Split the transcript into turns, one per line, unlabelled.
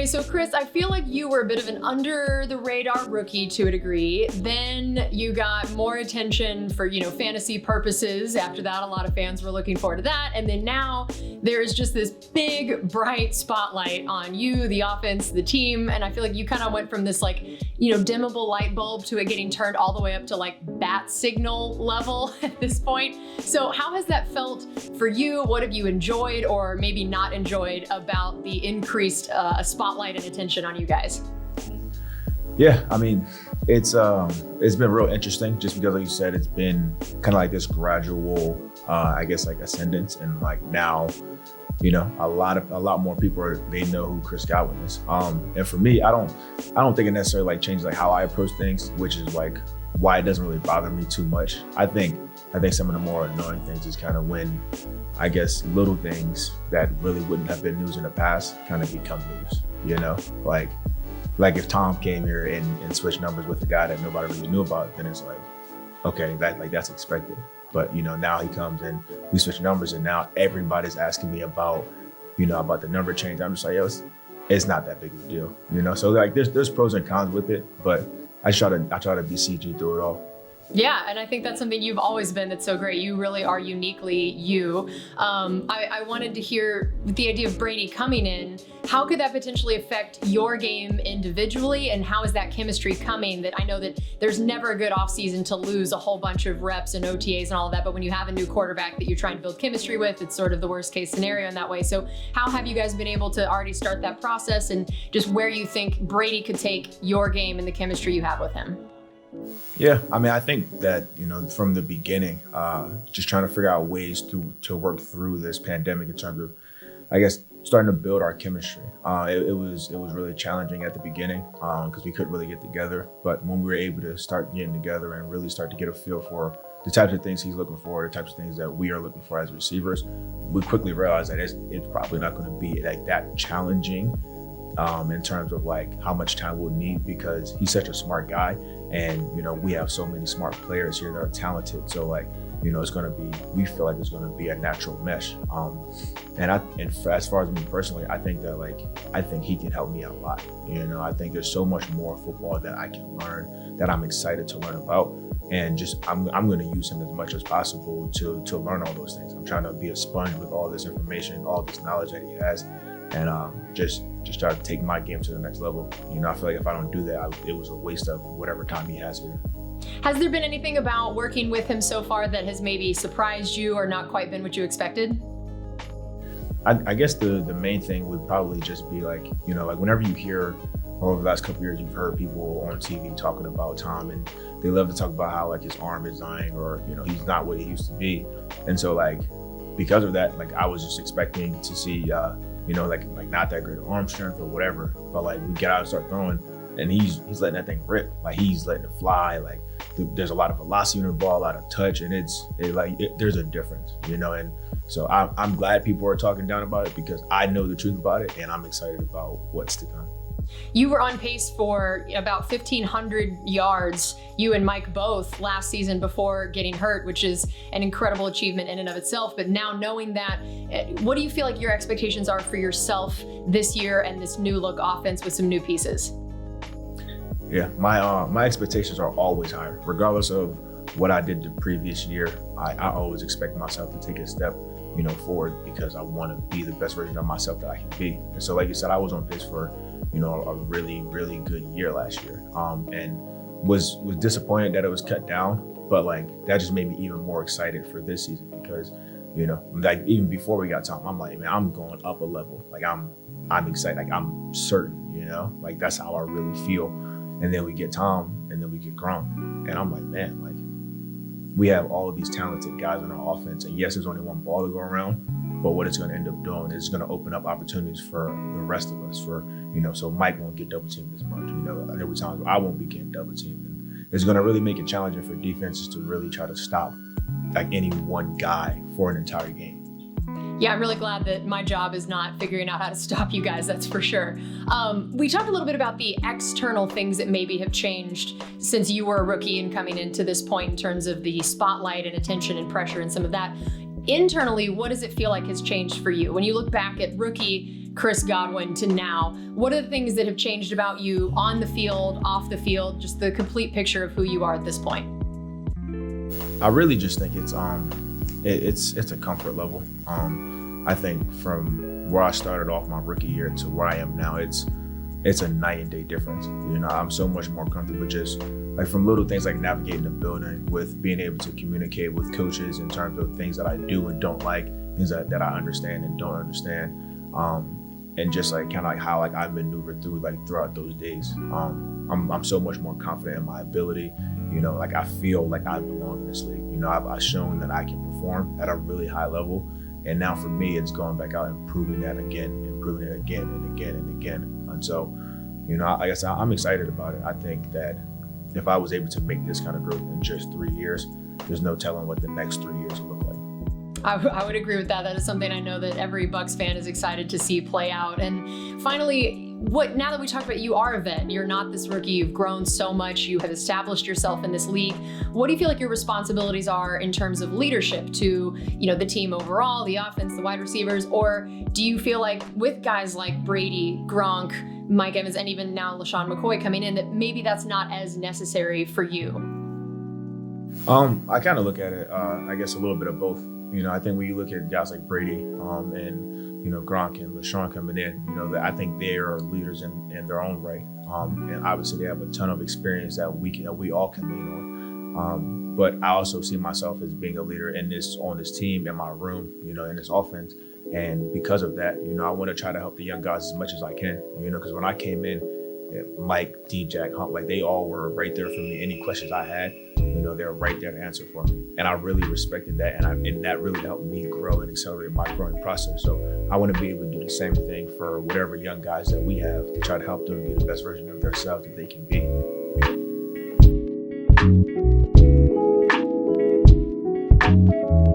Okay, so Chris, I feel like you were a bit of an under the radar rookie to a degree. Then you got more attention for, fantasy purposes. After that, a lot of fans were looking forward to that. And then now there's just this big, bright spotlight on you, the offense, the team. And I feel like you kind of went from this dimmable light bulb to it getting turned all the way up to bat signal level at this point. So how has that felt for you? What have you enjoyed or maybe not enjoyed about the increased spotlight and attention on you guys?
Yeah, I mean, it's been real interesting just because, like you said, it's been kind of like this gradual, ascendance, and now, a lot more people they know who Chris Godwin is. And for me, I don't think it necessarily changes how I approach things, which is why it doesn't really bother me too much. I think some of the more annoying things is kind of when, little things that really wouldn't have been news in the past kind of become news, like if Tom came here and switched numbers with a guy that nobody really knew about, then it's okay, that's expected. But now he comes and we switch numbers, and now everybody's asking me about the number change. I'm just yo, it's not that big of a deal, So there's pros and cons with it, but I try to be CG through it all.
Yeah, and I think that's something you've always been that's so great. You really are uniquely you. I wanted to hear with the idea of Brady coming in, how could that potentially affect your game individually, and how is that chemistry coming? That I know that there's never a good offseason to lose a whole bunch of reps and OTAs and all of that, but when you have a new quarterback that you're trying to build chemistry with, it's sort of the worst case scenario in that way. So how have you guys been able to already start that process, and just where you think Brady could take your game and the chemistry you have with him?
Yeah, I mean, I think that, from the beginning, just trying to figure out ways to work through this pandemic in terms of, starting to build our chemistry. It was really challenging at the beginning because we couldn't really get together. But when we were able to start getting together and really start to get a feel for the types of things he's looking for, the types of things that we are looking for as receivers, we quickly realized that it's probably not going to be that challenging in terms of how much time we'll need, because he's such a smart guy, and we have so many smart players here that are talented. So we feel like it's going to be a natural mesh. And as far as me personally, I think that he can help me out a lot. I think there's so much more football that I can learn, that I'm excited to learn about, and I'm going to use him as much as possible to learn all those things. I'm trying to be a sponge with all this information, all this knowledge that he has, and just try to take my game to the next level. I feel like if I don't do that, it was a waste of whatever time he has here.
Has there been anything about working with him so far that has maybe surprised you or not quite been what you expected?
I guess the main thing would probably just be whenever you hear, over the last couple of years, you've heard people on TV talking about Tom, and they love to talk about how his arm is dying, or he's not what he used to be. And so because of that, I was just expecting to see not that great arm strength or whatever, but we get out and start throwing, and he's letting that thing rip. He's letting it fly. There's a lot of velocity in the ball, a lot of touch, and there's a difference, and so I'm glad people are talking down about it, because I know the truth about it, and I'm excited about what's to come.
You were on pace for about 1,500 yards, you and Mike both, last season before getting hurt, which is an incredible achievement in and of itself. But now knowing that, what do you feel like your expectations are for yourself this year and this new look offense with some new pieces?
Yeah, my expectations are always higher, regardless of what I did the previous year. I always expect myself to take a step forward, because I want to be the best version of myself that I can be. And so, like you said, I was on pace for a really, really good year last year, and was disappointed that it was cut down, but that just made me even more excited for this season, because even before we got Tom, I'm man, I'm going up a level. I'm excited, I'm certain, that's how I really feel. And then we get Tom, and then we get Gronk, and I'm man, we have all of these talented guys on our offense, and yes, there's only one ball to go around, but what it's going to end up doing is going to open up opportunities for the rest of us. So Mike won't get double teamed as much. There were times I won't be getting double teamed, and it's going to really make it challenging for defenses to really try to stop any one guy for an entire game.
Yeah, I'm really glad that my job is not figuring out how to stop you guys, that's for sure. We talked a little bit about the external things that maybe have changed since you were a rookie and coming into this point in terms of the spotlight and attention and pressure and some of that. Internally, what does it feel like has changed for you? When you look back at rookie, Chris Godwin to now. What are the things that have changed about you on the field, off the field, just the complete picture of who you are at this point?
I really just think it's a comfort level. I think from where I started off my rookie year to where I am now, it's a night and day difference. You know, I'm so much more comfortable just like from little things like navigating the building, with being able to communicate with coaches in terms of things that I do and don't like, things that I understand and don't understand, and just like kind of like how like I maneuver throughout those days. I'm so much more confident in my ability. You know, like I feel like I belong in this league. You know, I've shown that I can perform at a really high level, and now for me, it's going back out and proving that again, and proving it again and again and again. And so, you know, like I said, I'm excited about it. I think that if I was able to make this kind of growth in just 3 years, there's no telling what the next 3 years will look like.
I would agree with that. That is something I know that every Bucs fan is excited to see play out. And finally, now that we talked about, you are a vet, you're not this rookie, you've grown so much, you have established yourself in this league. What do you feel like your responsibilities are in terms of leadership to, you know, the team overall, the offense, the wide receivers? Or do you feel like with guys like Brady, Gronk, Mike Evans, and even now LaShawn McCoy coming in, that maybe that's not as necessary for you?
I kind of look at it, I guess a little bit of both. You know, I think when you look at guys like Brady and, you know, Gronk and LaShawn coming in, you know, I think they are leaders in their own right. And obviously they have a ton of experience that we all can lean on. But I also see myself as being a leader on this team, in my room, you know, in this offense. And because of that, you know, I want to try to help the young guys as much as I can, you know, because when I came in, Mike, D-Jack, Hunt, like they all were right there for me. Any questions I had, you know, they were right there to answer for me. And I really respected that. And that really helped me grow and accelerate my growing process. So I want to be able to do the same thing for whatever young guys that we have, to try to help them be the best version of themselves that they can be.